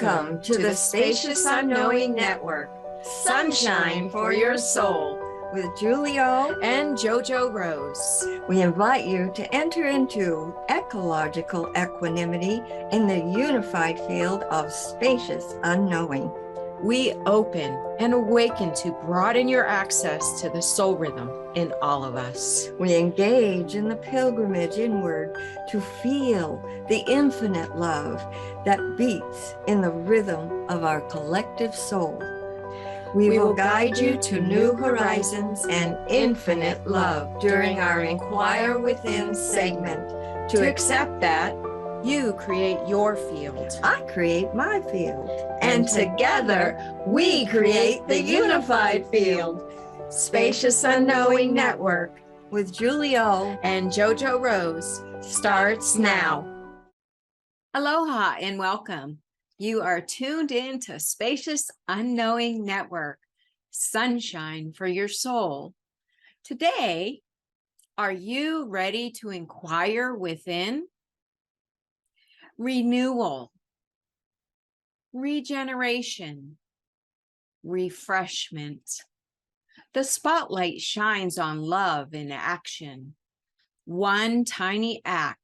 Welcome to the Spacious Unknowing Network, Sunshine for Your Soul, with Julio and JoJo Rose. We invite you to enter into ecological equanimity in the unified field of spacious unknowing. We open and awaken to broaden your access to the soul rhythm in all of us. We engage in the pilgrimage inward to feel the infinite love that beats in the rhythm of our collective soul. We will guide you to new horizons and infinite love during our Inquire Within segment. To accept that, you create your field. I create my field. And together, we create the unified field. Spacious Unknowing Network with Julio and JoJo Rose starts now. Aloha and welcome. You are tuned in to Spacious Unknowing Network, Sunshine for Your Soul. Today, are you ready to inquire within? Renewal, regeneration, refreshment. The spotlight shines on love in action. One tiny act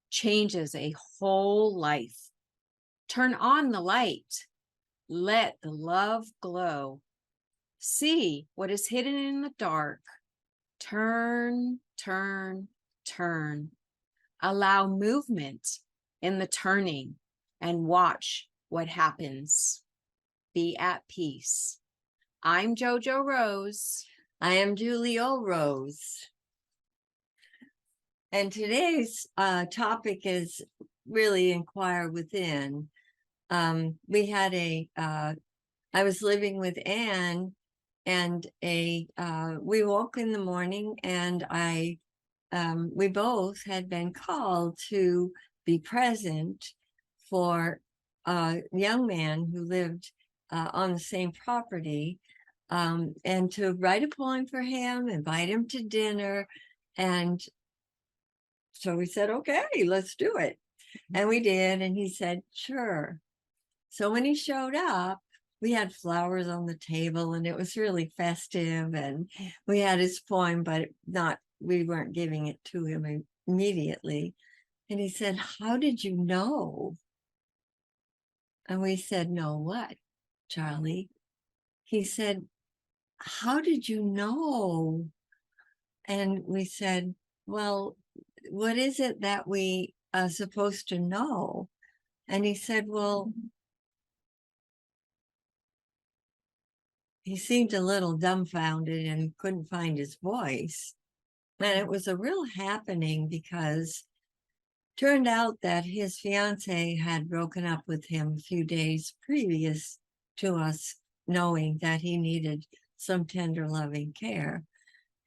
changes a whole life. Turn on the light. Let the love glow. See what is hidden in the dark. Turn, turn, turn. Allow movement in the turning and watch what happens. Be at peace. I'm JoJo Rose. I am Julio Rose. And today's topic is really Inquire Within. We had I was living with Anne, and we woke in the morning, and we both had been called to be present for a young man who lived on the same property, and to write a poem for him, invite him to dinner. And so we said, okay, let's do it. And we did. And he said, sure. So when he showed up, we had flowers on the table, and it was really festive. And we had his poem, but we weren't giving it to him immediately. And he said, how did you know? And we said, know what, Charlie? He said, how did you know? And we said, well, what is it that we are supposed to know? And he said, well, he seemed a little dumbfounded and couldn't find his voice. And it was a real happening, because turned out that his fiance had broken up with him a few days previous to us knowing that he needed some tender, loving care.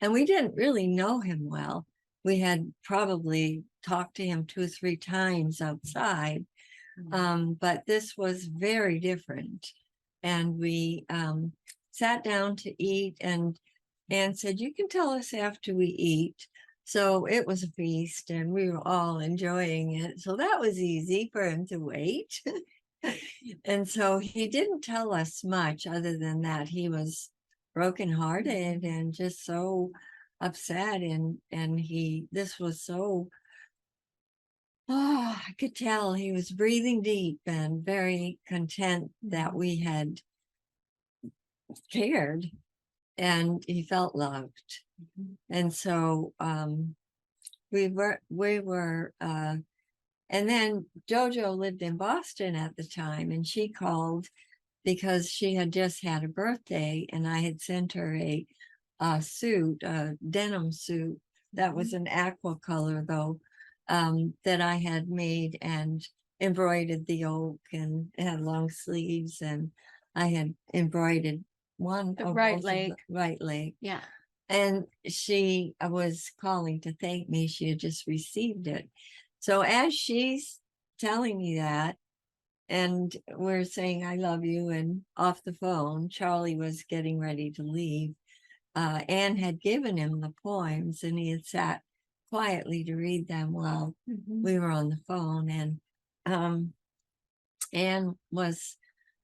And we didn't really know him well. We had probably talked to him 2 or 3 times outside, but this was very different. And we sat down to eat, and Anne said, you can tell us after we eat. So it was a feast, and we were all enjoying it. So that was easy for him to wait. And so he didn't tell us much other than that he was brokenhearted and just so upset. And this was so, I could tell he was breathing deep and very content that we had cared, and he felt loved. And so we were and then JoJo lived in Boston at the time, and she called because she had just had a birthday, and I had sent her a suit, a denim suit that was an aqua color though, that I had made and embroidered the yoke, and it had long sleeves, and I had embroidered the right leg. Yeah. And she was calling to thank me. She had just received it. So as she's telling me that, and we're saying, I love you, and off the phone, Charlie was getting ready to leave. Anne had given him the poems, and he had sat quietly to read them while we were on the phone. And Anne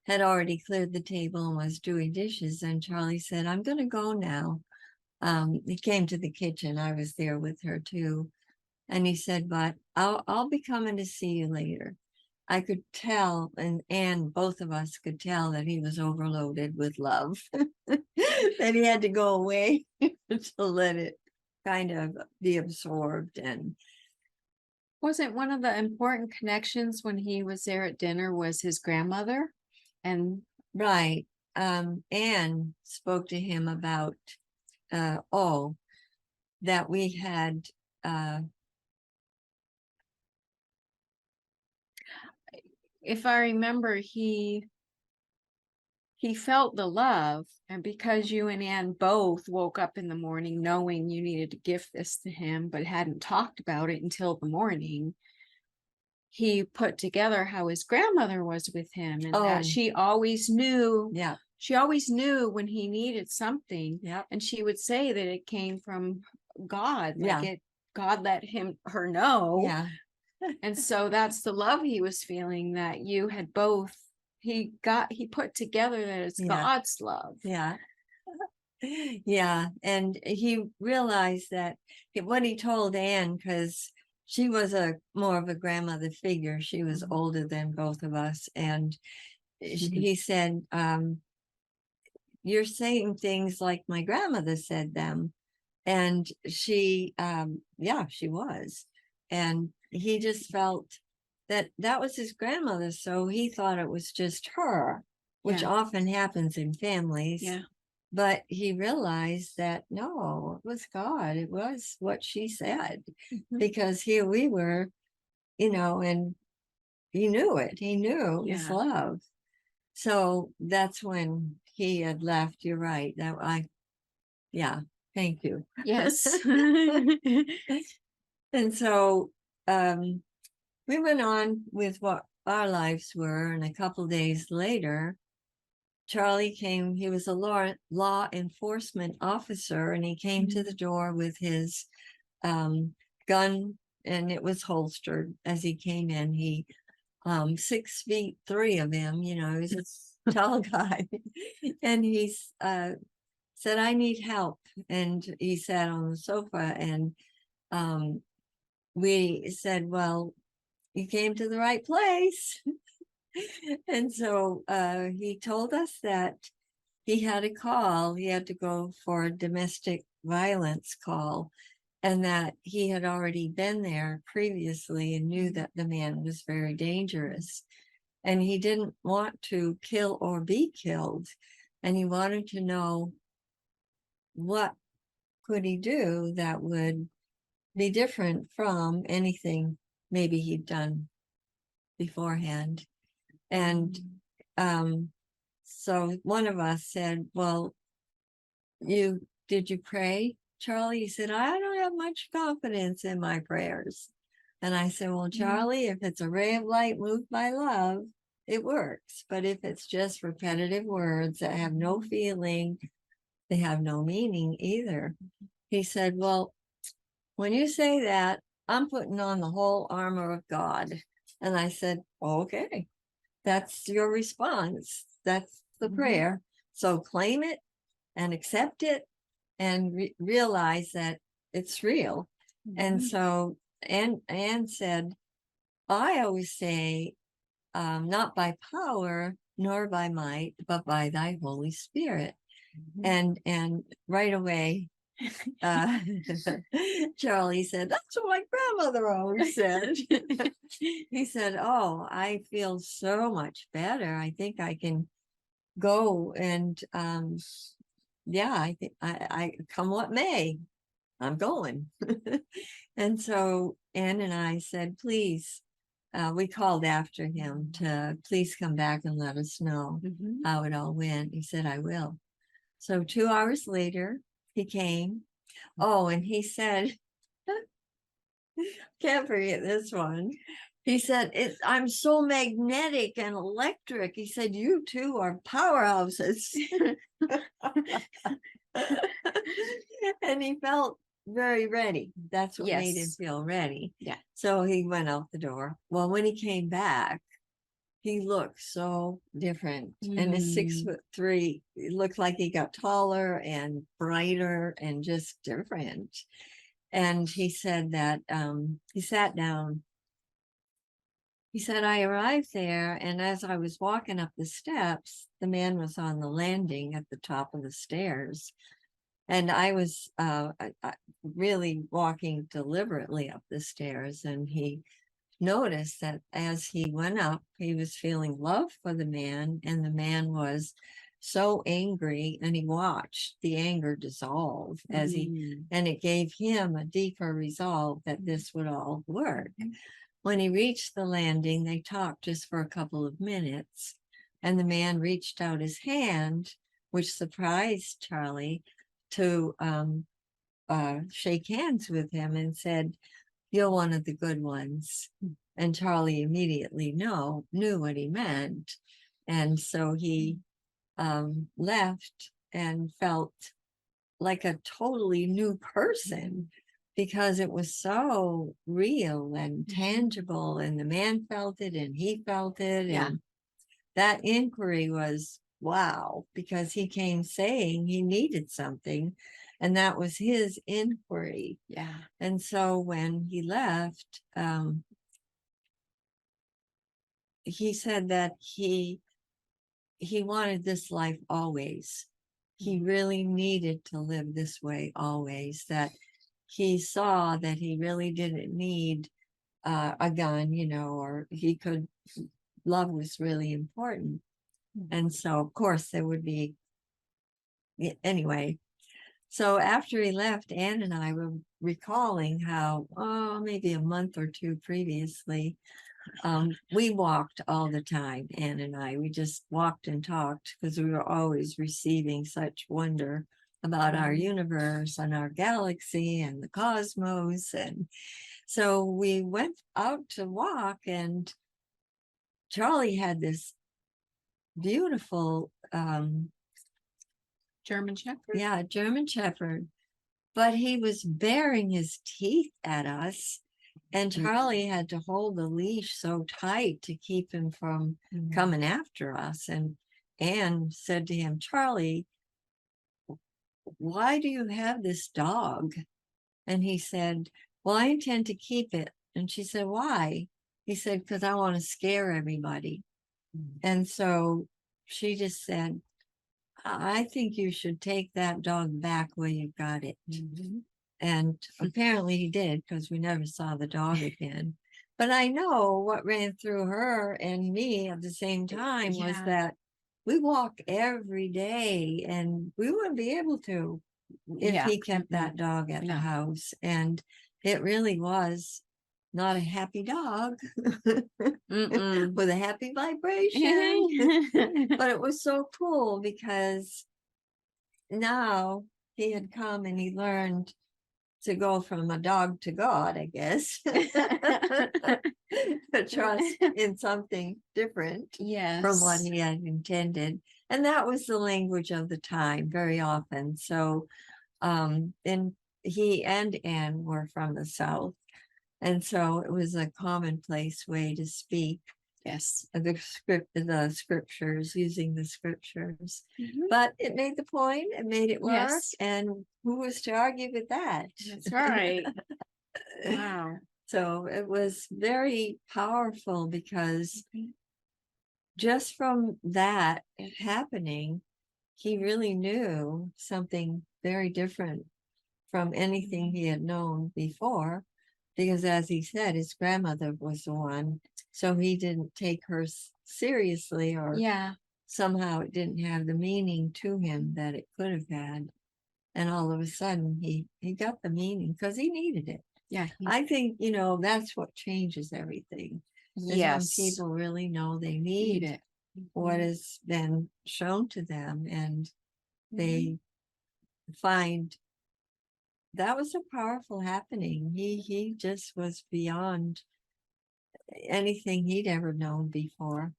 had already cleared the table and was doing dishes, and Charlie said, I'm going to go now. He came to the kitchen. I was there with her too. And he said, but I'll be coming to see you later. I could tell, and both of us could tell that he was overloaded with love, that he had to go away to let it kind of be absorbed. And Wasn't one of the important connections when he was there at dinner was his grandmother? And right. Anne spoke to him about that we had if I remember, he felt the love, and because you and Anne both woke up in the morning knowing you needed to gift this to him, but hadn't talked about it until the morning, he put together how his grandmother was with him, and that she always knew. Yeah. She always knew when he needed something. Yeah. And she would say that it came from God. Like Yeah. God let her know. Yeah. And so that's the love he was feeling, that you had both. He put together that it's God's love. Yeah. Yeah. And he realized that what he told Anne, because she was more of a grandmother figure. She was older than both of us. And he said, you're saying things like my grandmother said them. And she was. And he just felt that was his grandmother. So he thought it was just her, which often happens in families. Yeah. But he realized that no, it was God. It was what she said, because here we were, and he knew it. He knew his love. So that's when he had left. You're right. Thank you. Yes. And so we went on with what our lives were. And a couple days later, Charlie came. He was a law enforcement officer, and he came to the door with his gun, and it was holstered as he came in. He 6'3" of him, he's a tall guy. And he said, I need help. And he sat on the sofa, and we said, well, you came to the right place. And so he told us that he had a call. He had to go for a domestic violence call, and that he had already been there previously and knew that the man was very dangerous. And he didn't want to kill or be killed. And he wanted to know what could he do that would be different from anything maybe he'd done beforehand. And so one of us said, well, did you pray, Charlie? He said, I don't have much confidence in my prayers. And I said, well, Charlie, if it's a ray of light moved by love, it works. But if it's just repetitive words that have no feeling, they have no meaning either. He said, well, when you say that, I'm putting on the whole armor of God. And I said, okay, that's your response. That's the prayer. So claim it and accept it and realize that it's real. And so Anne said, I always say, not by power nor by might, but by thy Holy Spirit. And right away, Charlie said, that's what my grandmother always said. He said, oh, I feel so much better. I think I can go, and I think I come what may, I'm going. And so Anne and I said, please, we called after him to please come back and let us know how it all went. He said, I will. So 2 hours later, he came. Oh, and he said, can't forget this one. He said, I'm so magnetic and electric. He said, you two are powerhouses. And he felt very ready. That's what made him feel ready. Yeah. So he went out the door. Well, when he came back, he looked so different. And at 6'3", it looked like he got taller and brighter and just different. And he said that he sat down. He said, I arrived there, and as I was walking up the steps, the man was on the landing at the top of the stairs. And I was really walking deliberately up the stairs, and he noticed that as he went up, he was feeling love for the man, and the man was so angry, and he watched the anger dissolve as and it gave him a deeper resolve that this would all work. When he reached the landing, they talked just for a couple of minutes, and the man reached out his hand, which surprised Charlie, to shake hands with him and said, "You're one of the good ones." And Charlie immediately knew what he meant. And so he left and felt like a totally new person, because it was so real and tangible, and the man felt it and he felt it. Yeah. And that inquiry was wow, because he came saying he needed something, and that was his inquiry. Yeah. And so when he left, he said that he wanted this life always. He really needed to live this way always, that he saw that he really didn't need a gun, or he could, love was really important. And so, of course, there would be, anyway. So after he left, Anne and I were recalling how, maybe a month or two previously, we walked all the time, Anne and I. We just walked and talked because we were always receiving such wonder about our universe and our galaxy and the cosmos. And so we went out to walk, and Charlie had this beautiful German Shepherd. Yeah, German Shepherd. But he was baring his teeth at us, and Charlie had to hold the leash so tight to keep him from coming after us. And Anne said to him, "Charlie, why do you have this dog?" And he said, "Well, I intend to keep it." And she said, "Why?" He said, "Because I want to scare everybody." And so she just said, "I think you should take that dog back where you got it." And apparently he did, because we never saw the dog again. But I know what ran through her and me at the same time was that we walk every day, and we wouldn't be able to if he kept that dog at the house. And it really was not a happy dog with a happy vibration. But it was so cool, because now he had come and he learned to go from a dog to God, I guess. To trust in something different from what he had intended. And that was the language of the time very often. So and he and Anne were from the South. And so it was a commonplace way to speak. The scriptures, using the scriptures. But it made the point, it made it work. And who was to argue with that? That's right. Wow. So it was very powerful, because just from that happening, he really knew something very different from anything he had known before. Because as he said, his grandmother was the one, so he didn't take her seriously, or somehow it didn't have the meaning to him that it could have had. And all of a sudden he got the meaning, because he needed it. I think, that's what changes everything. Is when people really know they need it. What has been shown to them, and they find that was a powerful happening. He just was beyond anything he'd ever known before.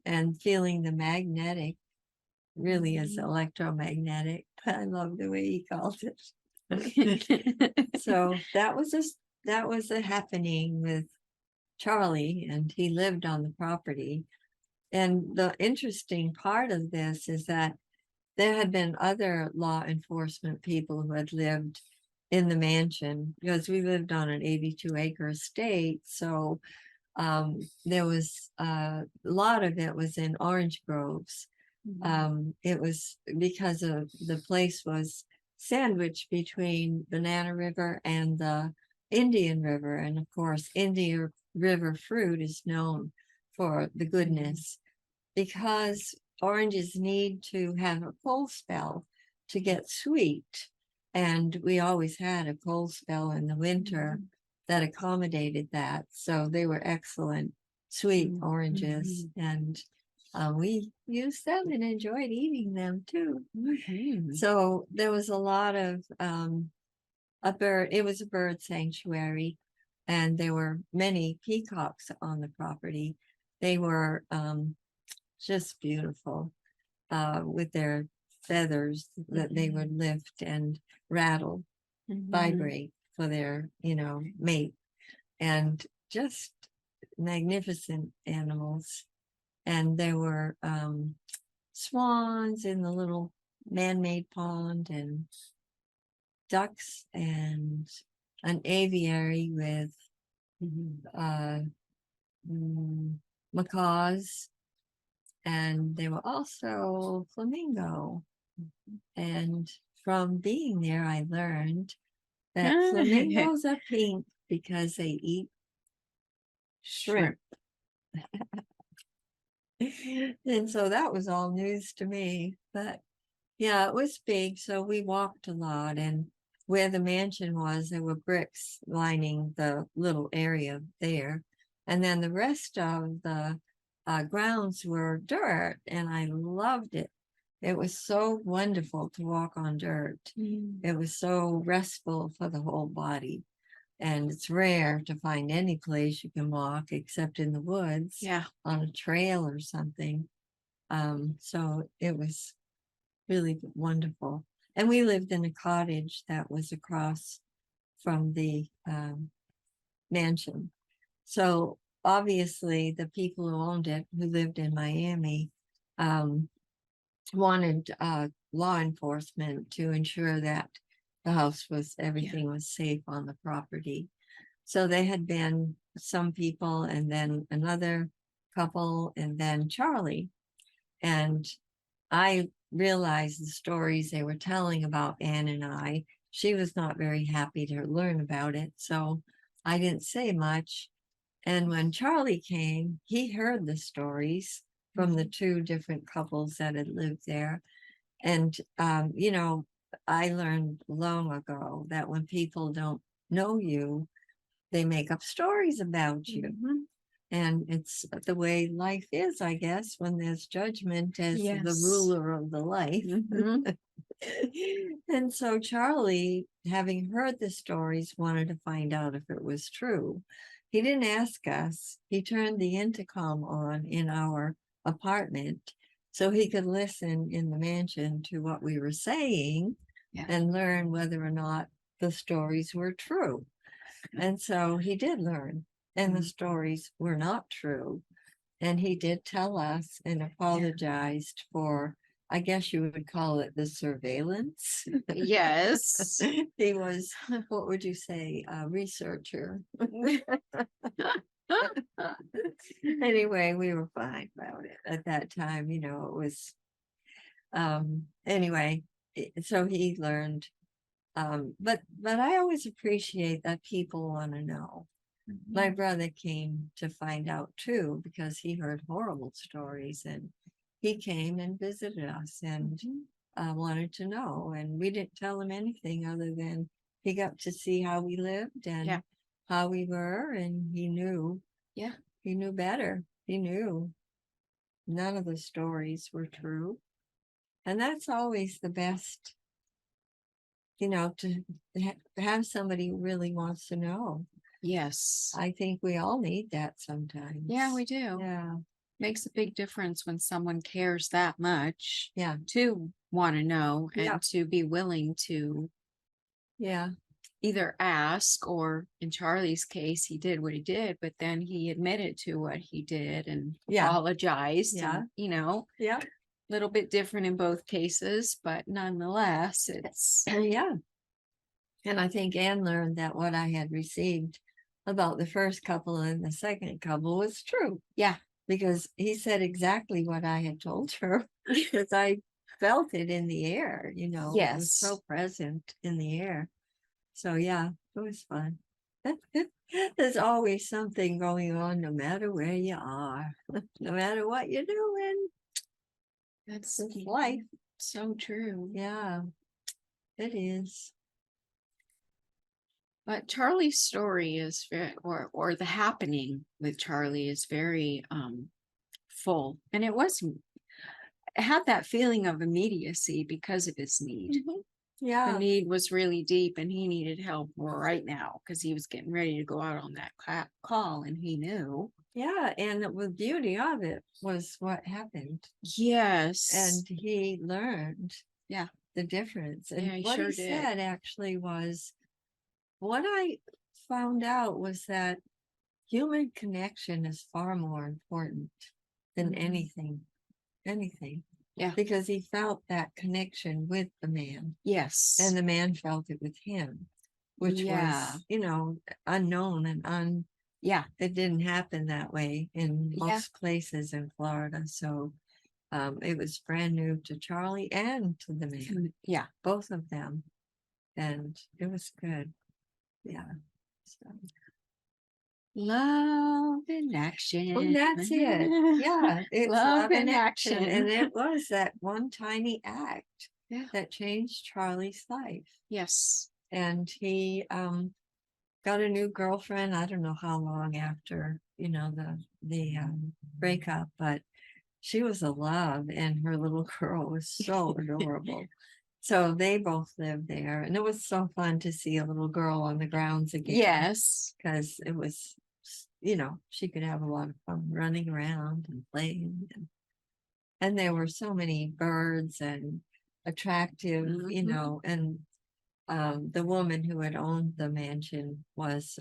And feeling the magnetic really is electromagnetic. I love the way he called it. So that was a happening with Charlie, and he lived on the property. And the interesting part of this is that there had been other law enforcement people who had lived in the mansion, because we lived on an 82-acre estate. So there was a lot of it was in orange groves. It was because of the place was sandwiched between Banana River and the Indian River. And of course, Indian River fruit is known for the goodness, because oranges need to have a cold spell to get sweet. And we always had a cold spell in the winter that accommodated that. So they were excellent sweet oranges. And we used them and enjoyed eating them too. So there was a lot of it was a bird sanctuary, and there were many peacocks on the property. They were just beautiful with their feathers that they would lift and rattle, vibrate for their, mate, and just magnificent animals. And there were swans in the little man-made pond, and ducks, and an aviary with macaws, and there were also flamingo. And from being there, I learned that flamingos are pink because they eat shrimp. And so that was all news to me. But yeah, it was big. So we walked a lot, and where the mansion was, there were bricks lining the little area there. And then the rest of the grounds were dirt, and I loved it. It was so wonderful to walk on dirt. It was so restful for the whole body. And it's rare to find any place you can walk except in the woods, on a trail or something. So it was really wonderful. And we lived in a cottage that was across from the mansion. So obviously the people who owned it, who lived in Miami, wanted law enforcement to ensure that the house was, everything was safe on the property. So they had been some people, and then another couple, and then Charlie. And I realized the stories they were telling about Anne and I. She was not very happy to learn about it, so I didn't say much. And when Charlie came, he heard the stories from the two different couples that had lived there. And, I learned long ago that when people don't know you, they make up stories about you. And it's the way life is, I guess, when there's judgment as the ruler of the life. And so Charlie, having heard the stories, wanted to find out if it was true. He didn't ask us. He turned the intercom on in our apartment so he could listen in the mansion to what we were saying and learn whether or not the stories were true. And so he did learn, and the stories were not true. And he did tell us and apologized for, I guess you would call it, the surveillance. Yes. He was, what would you say, a researcher. Anyway, we were fine about it at that time. It was, anyway, so he learned. But I always appreciate that people want to know. My brother came to find out too, because he heard horrible stories, and he came and visited us and wanted to know. And we didn't tell him anything other than he got to see how we lived and how we were, and he knew. He knew better. He knew none of the stories were true. And that's always the best, to have somebody who really wants to know. Yes. I think we all need that sometimes. Yeah, we do. Yeah. Makes a big difference when someone cares that much. Yeah. To want to know and to be willing to. Yeah. either ask, or in Charlie's case, he did what he did, but then he admitted to what he did and Yeah. apologized. Yeah. And, you know, Yeah. a little bit different in both cases, but nonetheless, it's Yeah. And I think Anne learned that what I had received about the first couple and the second couple was true. Yeah. Because he said exactly what I had told her, because I felt it in the air, you know, it was so yes. present in the air. So yeah, it was fun. There's always something going on, no matter where you are, no matter what you're doing. That's It's life. so true. Yeah, it is. But Charlie's story is very, or the happening with Charlie is very full. And it had that feeling of immediacy because of his need. Mhm. The Yeah, need was really deep, and he needed help right now because he was getting ready to go out on that call, and he knew. yeah. And the beauty of it was what happened. Yes. And he learned Yeah. the difference. And Yeah, he what sure he did. said actually was, what I found out was that human connection is far more important than Mhm. anything. Yeah. Because he felt that connection with the man, Yes. and the man felt it with him, which Yeah. was, you know, unknown and Yeah. it didn't happen that way in Yeah. most places in Florida. So it was brand new to Charlie and to the man, Yeah. both of them. And it was good. Yeah. So. Love in action. Oh, that's it. Yeah, it's Love in action. and it was that one tiny act Yeah. that changed Charlie's life. Yes. And he got a new girlfriend. I don't know how long after, you know, the breakup, but she was a love, and her little girl was so adorable. So they both lived there, and it was so fun to see a little girl on the grounds again. Yes. Because it was, you know, she could have a lot of fun running around and playing. And there were so many birds and attractive, you Mhm. know, and the woman who had owned the mansion was,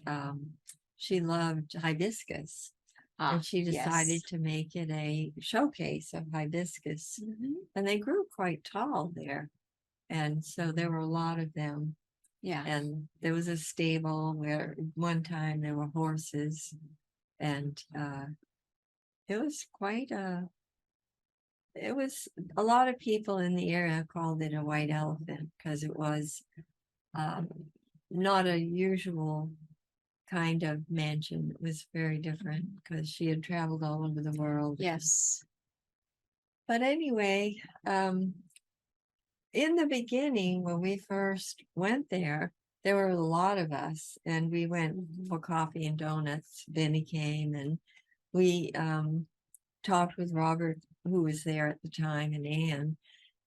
she loved hibiscus. And she decided yes. to make it a showcase of hibiscus. Mhm. And they grew quite tall there. And so there were a lot of them. Yeah. And there was a stable where one time there were horses. And it was quite it was a lot of people in the area called it a white elephant because it was um, not a usual kind of mansion. It was very different because she had traveled all over the world. Yes. But anyway, in the beginning, when we first went there were a lot of us, and we went for coffee and donuts. Benny came, and we talked with Robert, who was there at the time, and Anne.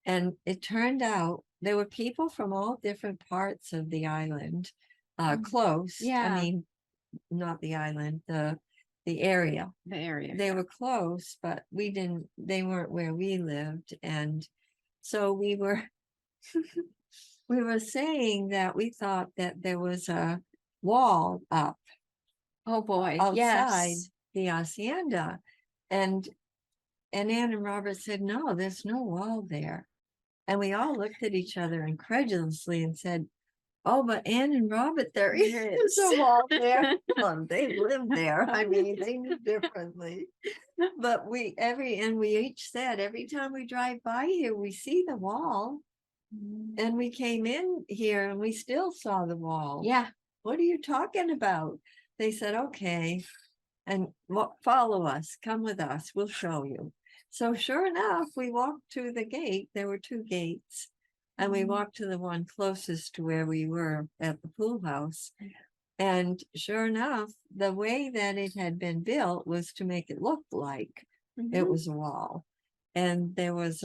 And it turned out there were people from all different parts of the island, close. Yeah. I mean, not the island, the area. The area. They were close, but they weren't where we lived. And so we were we were saying that we thought that there was a wall up Oh boy. outside Yes. the hacienda. And Anne and Robert said, no, there's no wall there. And we all looked at each other incredulously and said, oh, but Anne and Robert, there is a wall there. Well, they lived there. I mean, they knew differently. But we each said, every time we drive by here, we see the wall. And we came in here and we still saw the wall. Yeah. What are you talking about? They said, okay. And follow us, come with us, we'll show you. So sure enough, we walked to the gate. There were two gates. And we walked to the one closest to where we were at the pool house. And sure enough, the way that it had been built was to make it look like it was a wall. And there was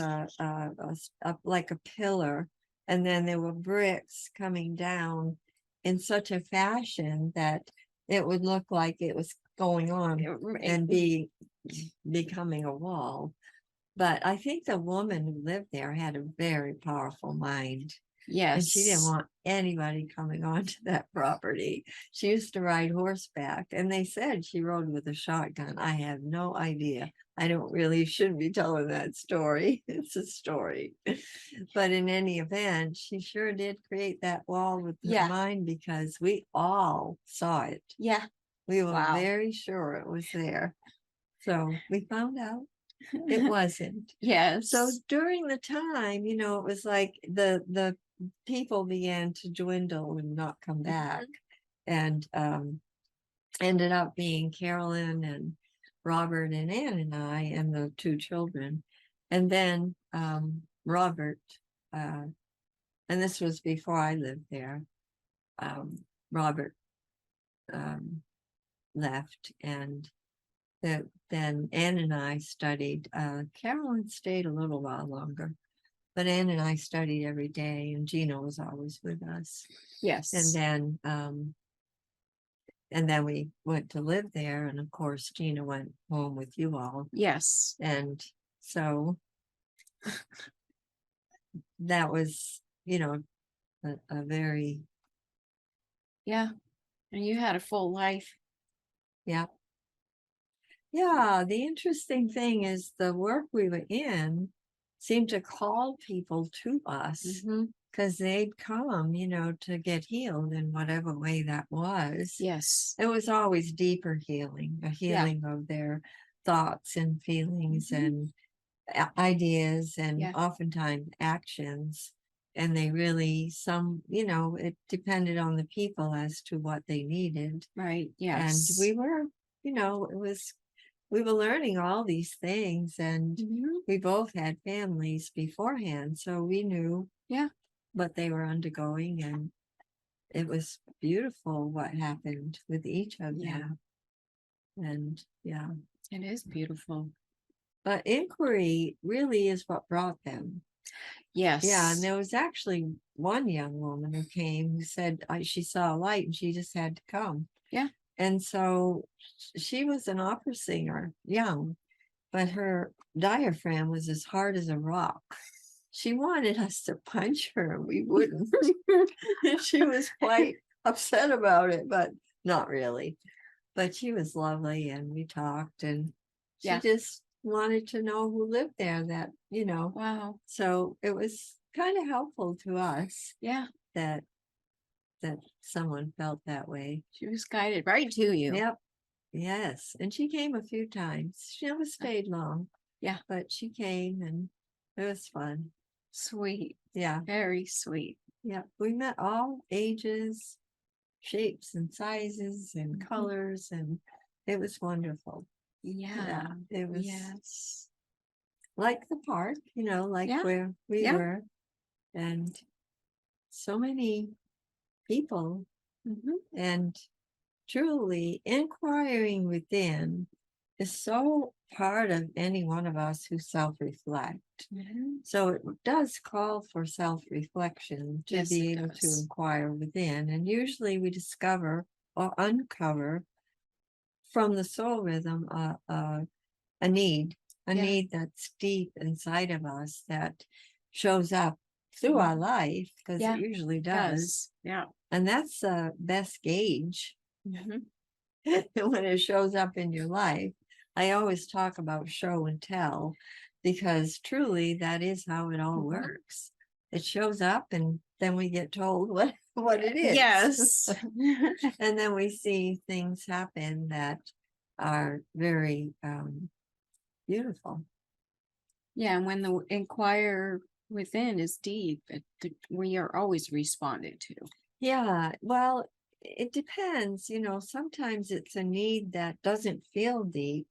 like a pillar, and then there were bricks coming down in such a fashion that it would look like it was going on and becoming a wall. But I think the woman who lived there had a very powerful mind, Yes. And she didn't want anybody coming onto that property. She used to ride horseback, and they said she rode with a shotgun. I have no idea. I don't really shouldn't be telling that story. It's a story. But in any event, she sure did create that wall with her Yeah. mind, because we all saw it. Yeah. We were Wow. very sure it was there. So we found out it wasn't. Yes. So during the time, it was like the people began to dwindle and not come back, and ended up being Carolyn and Robert and Ann and I and the two children. And then Robert, and this was before I lived there, Robert left, and then Ann and I studied. Carolyn stayed a little while longer, but Ann and I studied every day, and Gina was always with us. Yes. And then we went to live there, and of course Gina went home with you all. Yes. And so that was, a very, Yeah. And you had a full life. yeah. Yeah, the interesting thing is the work we were in seemed to call people to us, because they'd come, to get healed in whatever way that was. Yes. It was always deeper healing, a healing of their thoughts and feelings and ideas, and oftentimes actions. And they really, it depended on the people as to what they needed. Right. And Yes. we were, we were learning all these things, and we both had families beforehand, so we knew what they were undergoing, and it was beautiful what happened with each of them. And it is beautiful. But inquiry really is what brought them. Yes. Yeah, and there was actually one young woman who came who said she saw a light and she just had to come. Yeah. And so she was an opera singer, young, but her diaphragm was as hard as a rock. She wanted us to punch her, and we wouldn't. She was quite upset about it, but not really. But she was lovely, and we talked, and she just wanted to know who lived there, that, Wow. So it was kind of helpful to us. Yeah. That someone felt that way. She was guided right to you. Yep. Yes. And she came a few times. She never stayed long. Yeah. But she came, and it was fun. Sweet. Yeah. Very sweet. Yeah. We met all ages, shapes and sizes and colors, and it was wonderful. Yeah. It was like the park, like where we were, and so many people, and truly inquiring within is so part of any one of us who self-reflect. So it does call for self-reflection to be able to inquire within, and usually we discover or uncover from the soul rhythm a need that's deep inside of us, that shows up through our life, because it usually does. Yeah. And that's the best gauge. When it shows up in your life. I always talk about show and tell, because truly that is how it all works. It shows up, and then we get told what it is. Yes. And then we see things happen that are very beautiful. Yeah, and when the inquire within is deep, we are always responded to. Yeah, well, it depends. Sometimes it's a need that doesn't feel deep.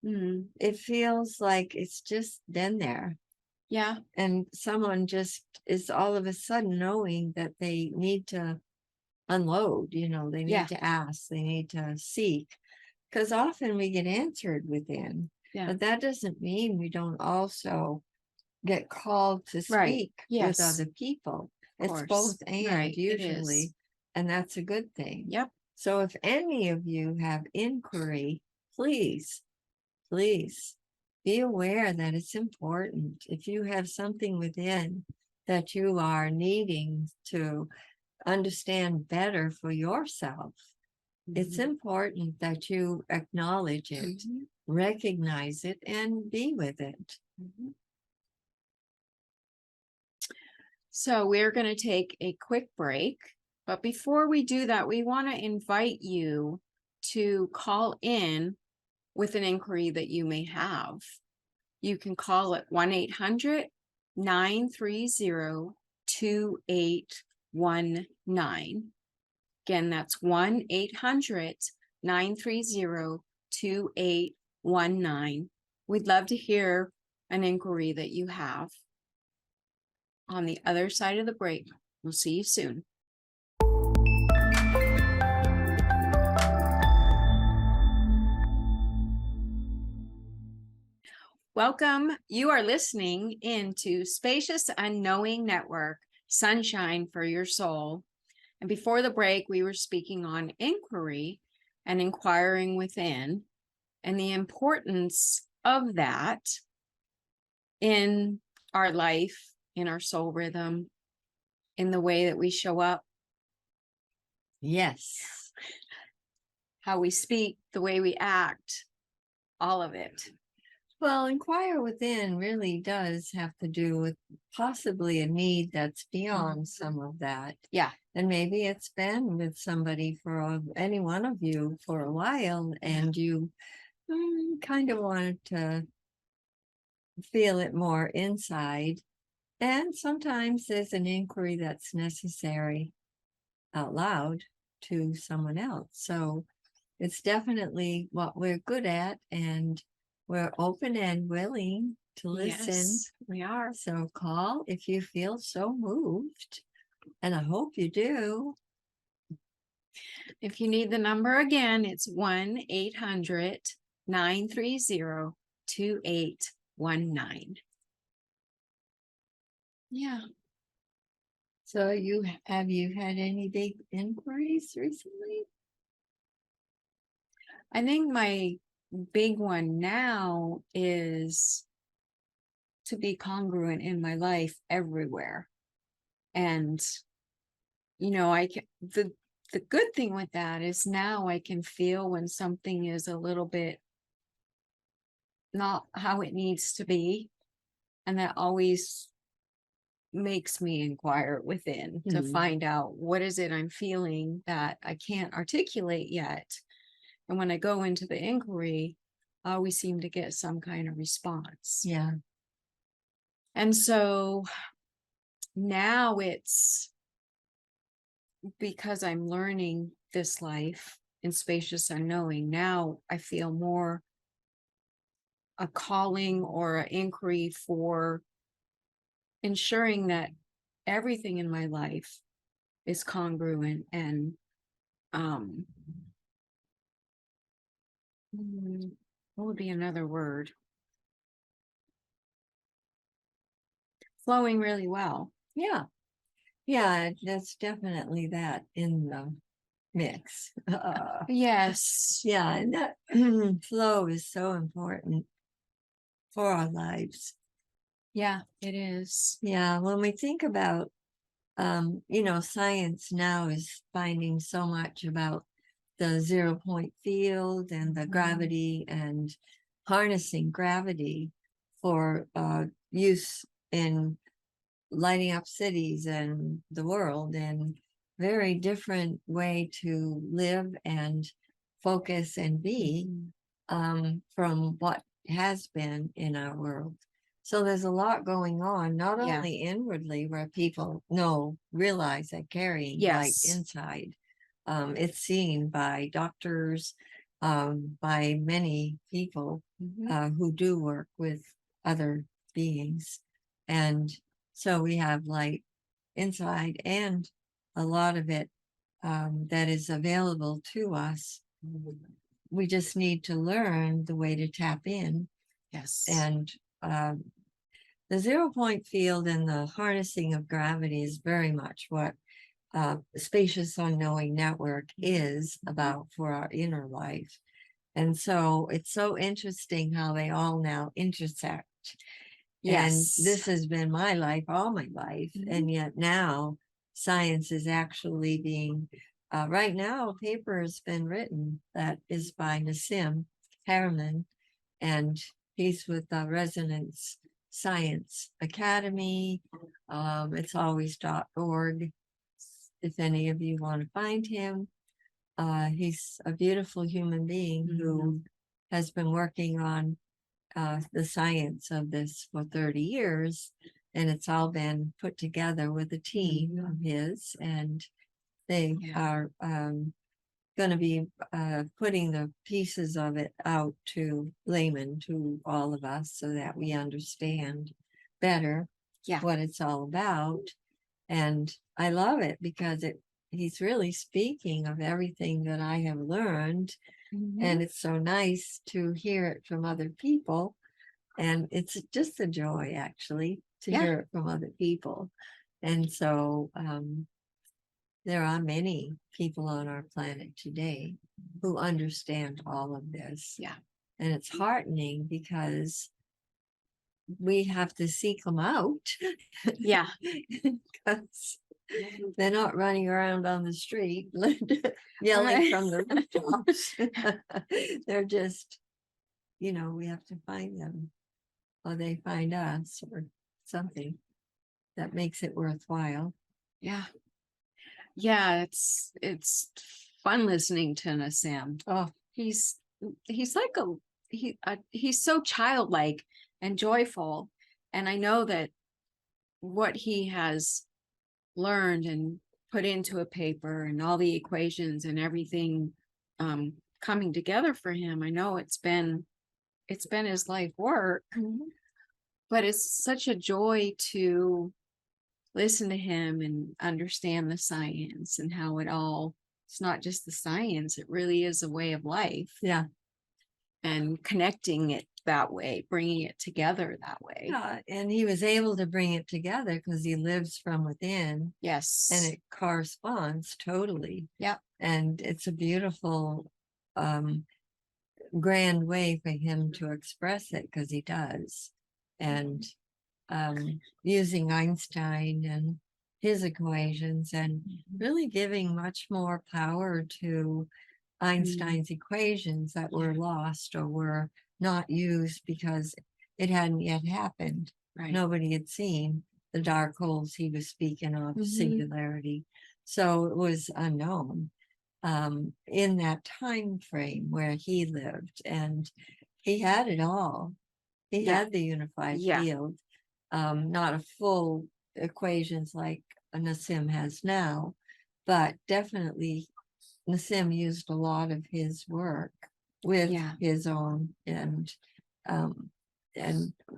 It feels like it's just been there. Yeah. And someone just is all of a sudden knowing that they need to unload, they need to ask, they need to seek. Because often we get answered within. But that doesn't mean we don't also get called to speak with other people. It's both and usually. And that's a good thing. Yep. So if any of you have inquiry, please be aware that it's important. If you have something within that you are needing to understand better for yourself. It's important that you acknowledge it, recognize it, and be with it. So we're going to take a quick break. But before we do that, we want to invite you to call in with an inquiry that you may have. You can call at 1-800-930-2819. Again, that's 1-800-930-2819. We'd love to hear an inquiry that you have. On the other side of the break, we'll see you soon. Welcome. You are listening into Spacious Unknowing Network, Sunshine for Your Soul. And before the break, we were speaking on inquiry and inquiring within and the importance of that in our life, in our soul rhythm, in the way that we show up. Yes. How we speak, the way we act, all of it. Well, inquire within really does have to do with possibly a need that's beyond some of that. Yeah. And maybe it's been with somebody for any one of you for a while, and you kind of wanted to feel it more inside. And sometimes there's an inquiry that's necessary out loud to someone else. So it's definitely what we're good at, and we're open and willing to listen. Yes, we are. So call if you feel so moved, and I hope you do. If you need the number again, it's 1-800-930-2819. Yeah. So have you had any big inquiries recently? I think my big one now is to be congruent in my life everywhere. And, I can, the good thing with that is now I can feel when something is a little bit not how it needs to be. And that always makes me inquire within to find out what is it I'm feeling that I can't articulate yet. And when I go into the inquiry, I always seem to get some kind of response. Yeah. And so now it's because I'm learning this life in Spacious Unknowing. Now I feel more a calling or an inquiry for ensuring that everything in my life is congruent and what would be another word? Flowing really well. Yeah. Yeah, that's definitely that in the mix. Yes. Yeah, and that flow is so important for our lives. Yeah, it is. Yeah, when we think about, science now is finding so much about the 0-point field and the gravity and harnessing gravity for use in lighting up cities and the world, and very different way to live and focus and be from what has been in our world. So there's a lot going on, not only inwardly where people realize that carrying light inside. It's seen by doctors, by many people who do work with other beings. And so we have light inside, and a lot of it that is available to us. We just need to learn the way to tap in. Yes. And the 0-point field and the harnessing of gravity is very much what Spacious Unknowing Network is about for our inner life. And so it's so interesting how they all now intersect. And Yes. this has been my life, all my life. And yet now science is actually being, right now, a paper has been written that is by Nassim Harriman, and he's with the Resonance Science Academy. It's always.org. If any of you want to find him, he's a beautiful human being who has been working on the science of this for 30 years, and it's all been put together with a team of his, and they are going to be putting the pieces of it out to laymen, to all of us, so that we understand better what it's all about. And I love it because he's really speaking of everything that I have learned. And it's so nice to hear it from other people. And it's just a joy, actually, to hear it from other people. And so there are many people on our planet today who understand all of this. Yeah. And it's heartening because we have to seek them out. Yeah. Because they're not running around on the street yelling from the rooftops. They're just, we have to find them, or they find us, or something that makes it worthwhile. Yeah. Yeah, it's fun listening to Nassim. Oh, He's like he's so childlike and joyful. And I know that what he has learned and put into a paper and all the equations and everything coming together for him, I know it's been his life work, but it's such a joy to listen to him and understand the science and how it's not just the science, it really is a way of life. yeah. And connecting it that way, bringing it together that way. Yeah, and he was able to bring it together because he lives from within. Yes. And it corresponds totally. Yeah. And it's a beautiful, grand way for him to express it, because he does. And using Einstein and his equations, and really giving much more power to Einstein's equations that were lost or were not used because it hadn't yet happened. Right. Nobody had seen the dark holes he was speaking of, singularity. So it was unknown in that time frame where he lived, and he had it all. He had the unified field, not a full equations like Nassim has now, but definitely Nassim used a lot of his work with his own, and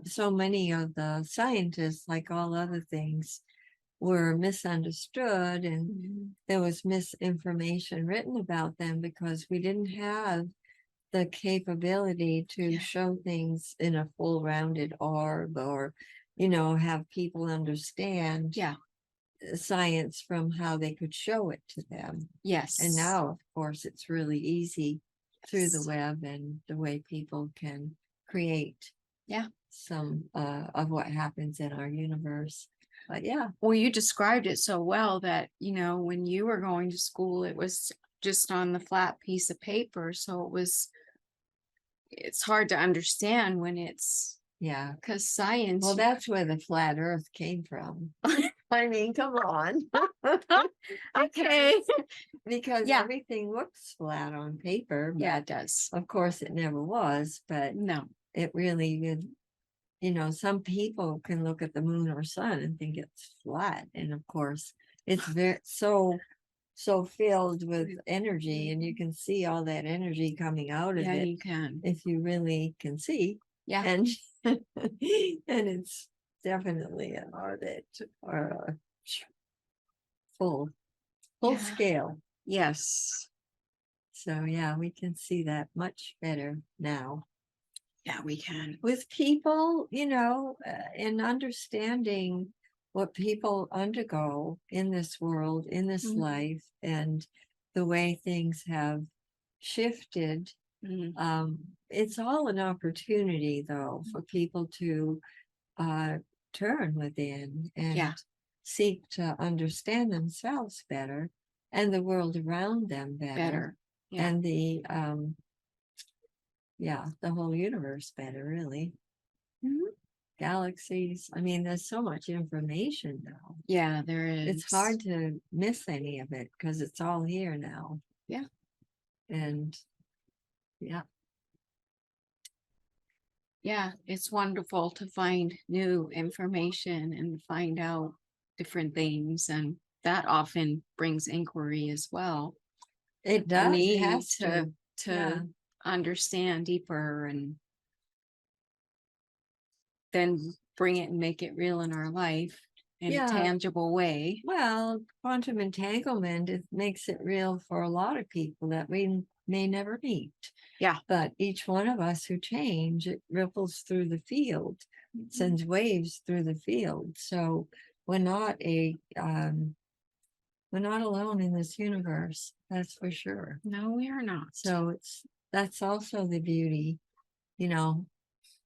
so many of the scientists, like all other things, were misunderstood, and there was misinformation written about them because we didn't have the capability to show things in a full rounded orb, or have people understand science from how they could show it to them. Yes. And now, of course, it's really easy through the web and the way people can create some of what happens in our universe. But well, you described it so well that when you were going to school, it was just on the flat piece of paper, so it's hard to understand when it's because science. Well, that's where the flat earth came from. I mean, come on. Okay. Because everything looks flat on paper. It does. Of course, it never was, but no, it really, some people can look at the moon or sun and think it's flat. And of course, it's so filled with energy, and you can see all that energy coming out of it. You can, if you really can see. And and it's definitely an orbit or a full scale. Yes. So we can see that much better now. Yeah, we can. With people, and understanding what people undergo in this world, in this life, and the way things have shifted. It's all an opportunity, though, for people to turn within and Yeah. seek to understand themselves better and the world around them better. Yeah. And the the whole universe better, really. Mhm. Galaxies. I mean, there's so much information now. Yeah, there is. It's hard to miss any of it because it's all here now. Yeah. And yeah. Yeah, it's wonderful to find new information and find out different things. And that often brings inquiry as well. It A does. It need has to Yeah. understand deeper and then bring it and make it real in our life in a Yeah. tangible way. Well, quantum entanglement, it makes it real for a lot of people that we may never meet. Yeah. But each one of us who change, it ripples through the field, sends waves through the field. So we're not we're not alone in this universe, that's for sure. No, we are not. So that's also the beauty, you know,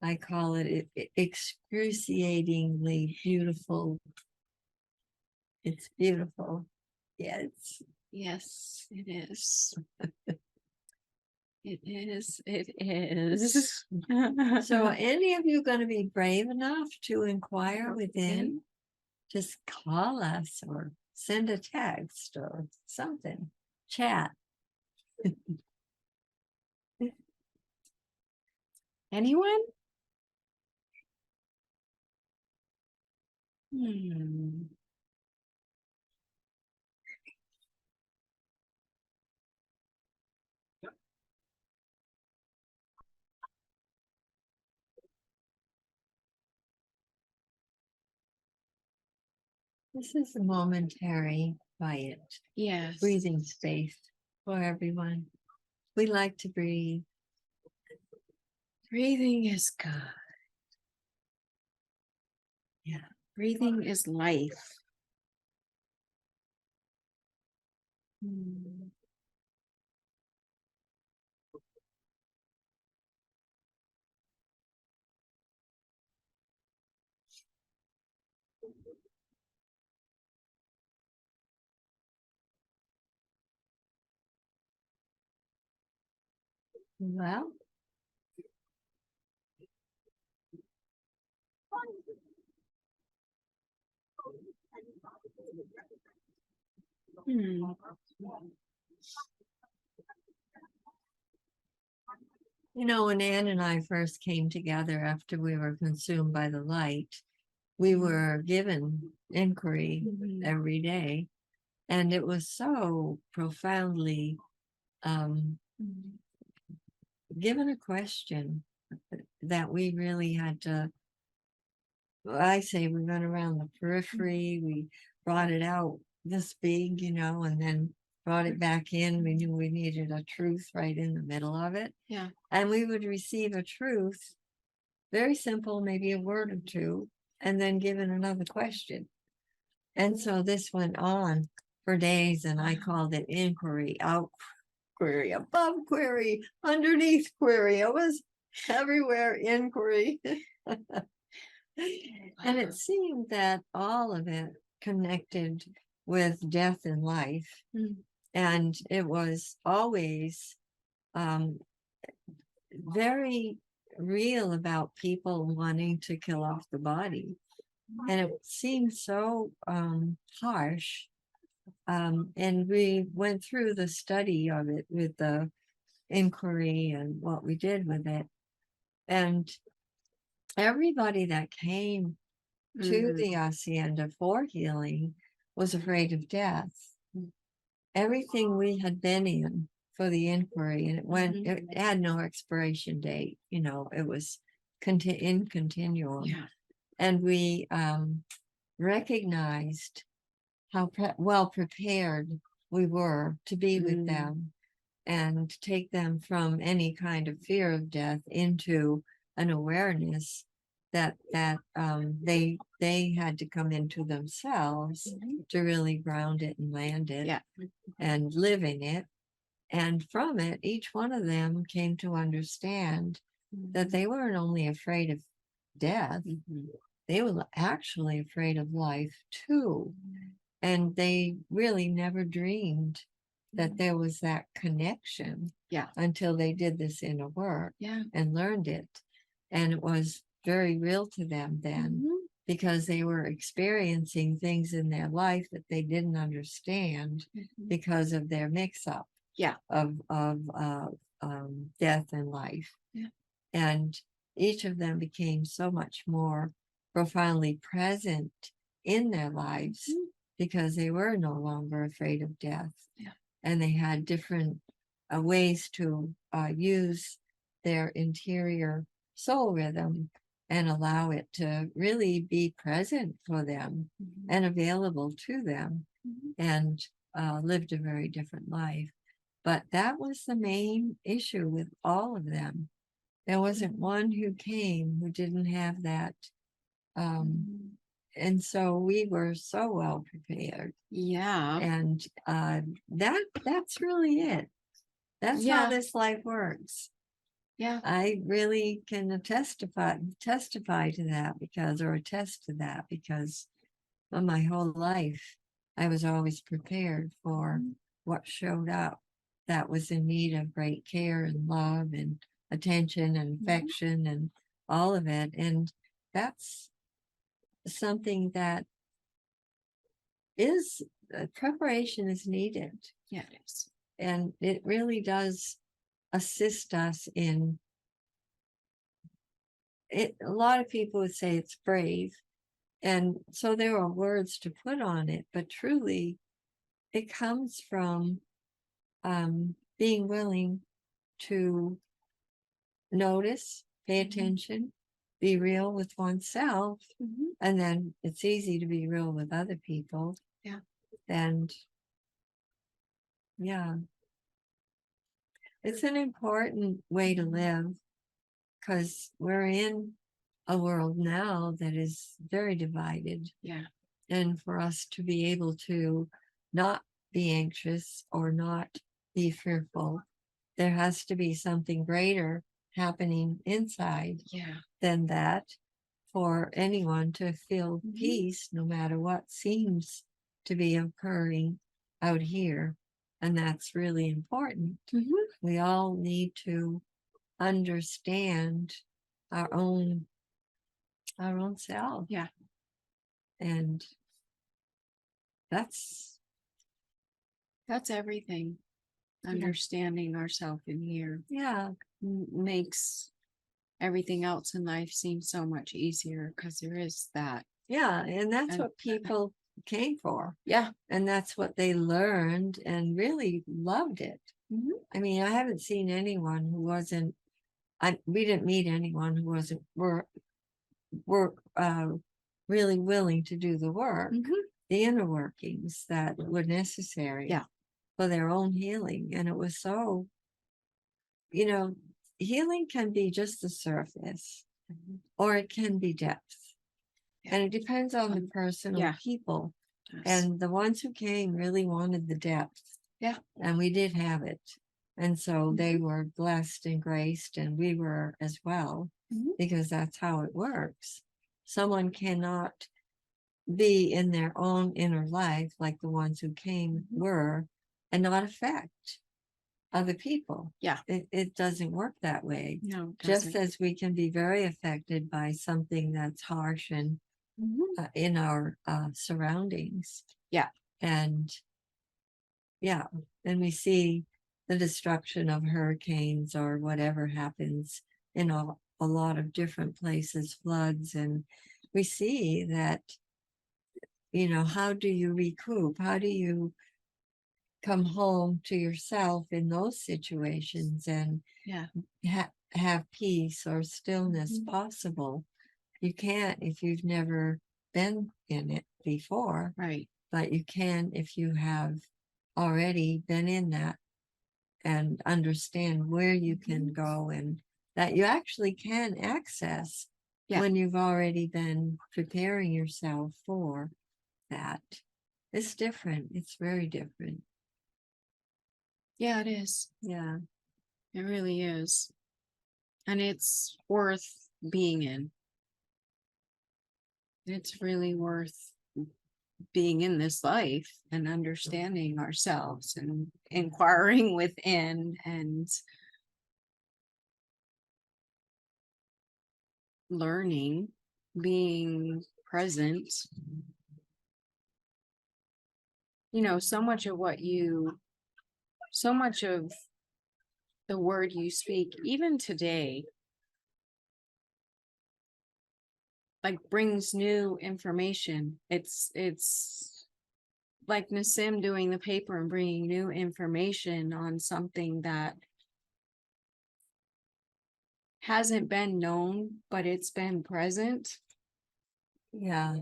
I call it excruciatingly beautiful. It's beautiful. Yes. Yes, it is. It is. It is. So any of you going to be brave enough to inquire within? Just call us or send a text or something. Chat. Anyone? This is a momentary, quiet, Yes. breathing space for everyone. We like to breathe. Breathing is good. Yeah. Breathing is life. Well, you know, when Ann and I first came together after we were consumed by the light, we were given inquiry every day. And it was so profoundly given a question that we really had to, I say we went around the periphery, we brought it out this big, you know, and then brought it back in. We knew we needed a truth right in the middle of it. Yeah. And we would receive a truth, very simple, maybe a word or two, and then given another question. And so this went on for days, and I called it inquiry, out query, above query, underneath query. It was everywhere inquiry. And it seemed that all of it connected with death and life. And it was always very real about people wanting to kill off the body. And it seemed so harsh. And we went through the study of it with the inquiry and what we did with it. And everybody that came to the hacienda for healing was afraid of death. Everything we had been in for the inquiry, and it had no expiration date, you know, it was in continuum. Yeah. And we recognized how well prepared we were to be with them and take them from any kind of fear of death into an awareness that they had to come into themselves to really ground it and land it and live in it. And from it, each one of them came to understand that they weren't only afraid of death, they were actually afraid of life too. And they really never dreamed that there was that connection. Yeah. Until they did this inner work. Yeah. And learned it. And it was very real to them then, because they were experiencing things in their life that they didn't understand because of their mix-up. Yeah. Of death and life. Yeah. And each of them became so much more profoundly present in their lives because they were no longer afraid of death. Yeah. And they had different ways to use their interior soul rhythm and allow it to really be present for them and available to them, and lived a very different life. But that was the main issue with all of them. There wasn't one who came who didn't have that. And so we were so well prepared. Yeah. And that's really it. That's how this life works. Yeah. I really can testify to that attest to that, because of my whole life, I was always prepared for what showed up that was in need of great care and love and attention and affection and all of it. And that's something that is preparation is needed. Yeah, it is. And it really does assist us in it. A lot of people would say it's brave. And so there are words to put on it, but truly it comes from being willing to notice, pay attention, be real with oneself. And then it's easy to be real with other people. Yeah. And yeah, it's an important way to live, because we're in a world now that is very divided. Yeah. And for us to be able to not be anxious or not be fearful, there has to be something greater happening inside than that for anyone to feel peace, no matter what seems to be occurring out here. And that's really important. We all need to understand our own self. Yeah. And that's everything. Understanding ourselves in here makes everything else in life seem so much easier, because there is that. Yeah, and that's what people came for. Yeah. And that's what they learned and really loved it. I mean, I haven't seen anyone who wasn't, we didn't meet anyone who wasn't, were really willing to do the work, the inner workings that were necessary for their own healing. And it was so, healing can be just the surface, or it can be depth. And it depends on the person or people. And the ones who came really wanted the depth. Yeah. And we did have it. And so they were blessed and graced, and we were as well, because that's how it works. Someone cannot be in their own inner life like the ones who came were, and not affect other people. Yeah. It doesn't work that way. No, just as we can be very affected by something that's harsh and in our surroundings. Yeah. And we see the destruction of hurricanes or whatever happens in a lot of different places, floods, and we see that, how do you recoup? How do you come home to yourself in those situations and have peace or stillness possible? You can't if you've never been in it before. Right. But you can if you have already been in that and understand where you can go, and that you actually can access when you've already been preparing yourself for that. It's different. It's very different. Yeah, it is. Yeah. It really is. And it's worth being in. It's really worth being in this life and understanding ourselves and inquiring within and learning, being present. You know, so much of the word you speak, even today, like brings new information. It's like Nassim doing the paper and bringing new information on something that hasn't been known, but it's been present. Yeah.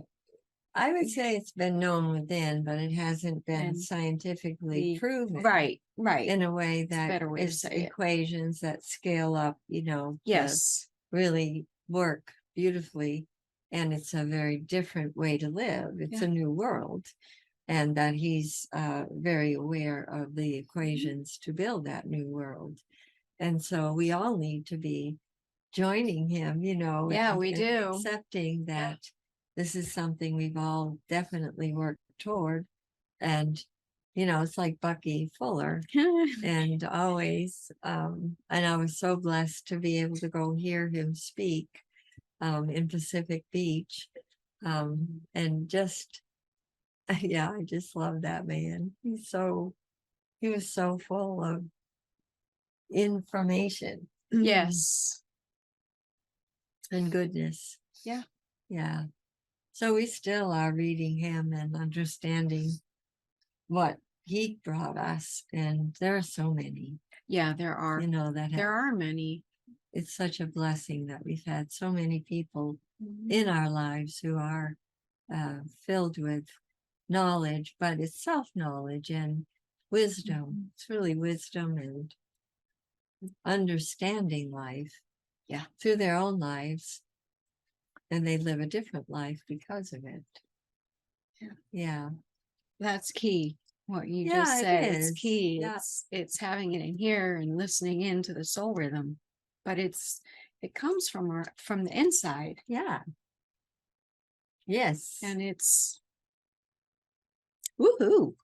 I would say it's been known within, but it hasn't been And scientifically proven. Right. In a way that better way to is say it. equations that scale up, to Yes. really work beautifully. And it's a very different way to live. It's a new world. And that he's very aware of the equations to build that new world. And so we all need to be joining him, Yeah, we do. accepting that this is something we've all definitely worked toward. And, it's like Bucky Fuller. And always, and I was so blessed to be able to go hear him speak in Pacific Beach. And just, I just love that man. He was so full of information. Yes. And goodness. Yeah. Yeah. So we still are reading him and understanding what he brought us. And there are so many. Yeah, there are. There are many. It's such a blessing that we've had so many people in our lives who are filled with knowledge, but it's self-knowledge and wisdom. It's really wisdom and understanding life. Yeah. Through their own lives. And they live a different life because of it. Yeah. That's key. What you just said, it's key. Yeah. It's having it in here and listening into the soul rhythm, but it comes from the inside. Yeah. Yes. And it's woohoo.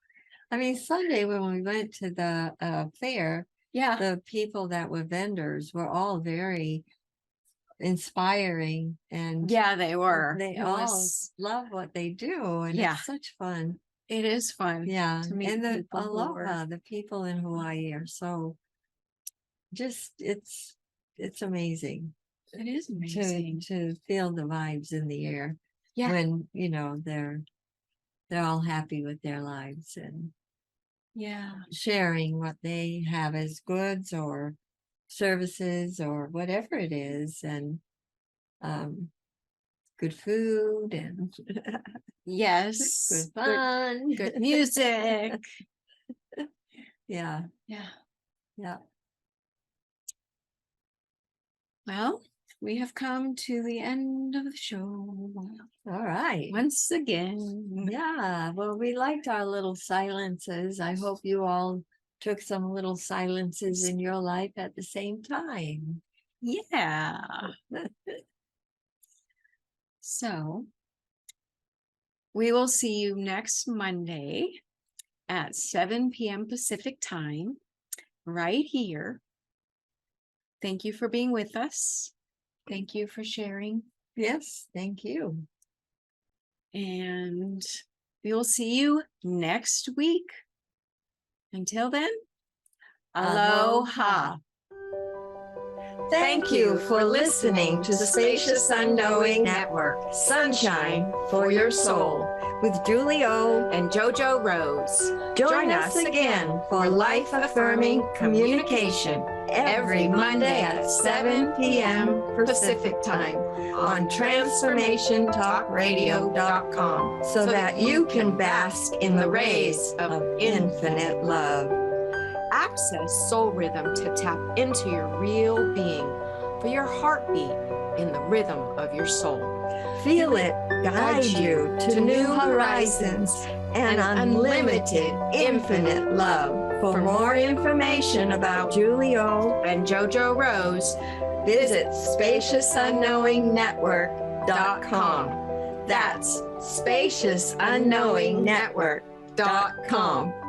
I mean, Sunday when we went to the fair, the people that were vendors were all very inspiring, and they were. They all love what they do, and it's such fun. It is fun. Yeah, to meet and the people aloha, the people in Hawaii are so just it's amazing. It is amazing to feel the vibes in the air. Yeah, when they're all happy with their lives and sharing what they have as goods or services or whatever it is, and good food and yes, good fun, good music. Yeah. Well, we have come to the end of the show. All right. Once again. Yeah. Well, we liked our little silences. I hope you all took some little silences in your life at the same time. Yeah. So we will see you next Monday at 7 p.m. Pacific time, right here. Thank you for being with us. Thank you for sharing. Yes, thank you. And we will see you next week. Until then, aloha. Thank you for listening to Spacious Unknowing Network, Sunshine for Your Soul, with Julie O. and JoJo Rose. Join us again for life-affirming communication every Monday at 7 p.m. Pacific Time on TransformationTalkRadio.com so that you can bask in the rays of infinite love. Access soul rhythm to tap into your real being for your heartbeat in the rhythm of your soul. Feel it guide you to new horizons and unlimited infinite love. For more information about Julie O. and JoJo Rose, visit SpaciousUnknowingNetwork.com. That's spaciousunknowingnetwork.com.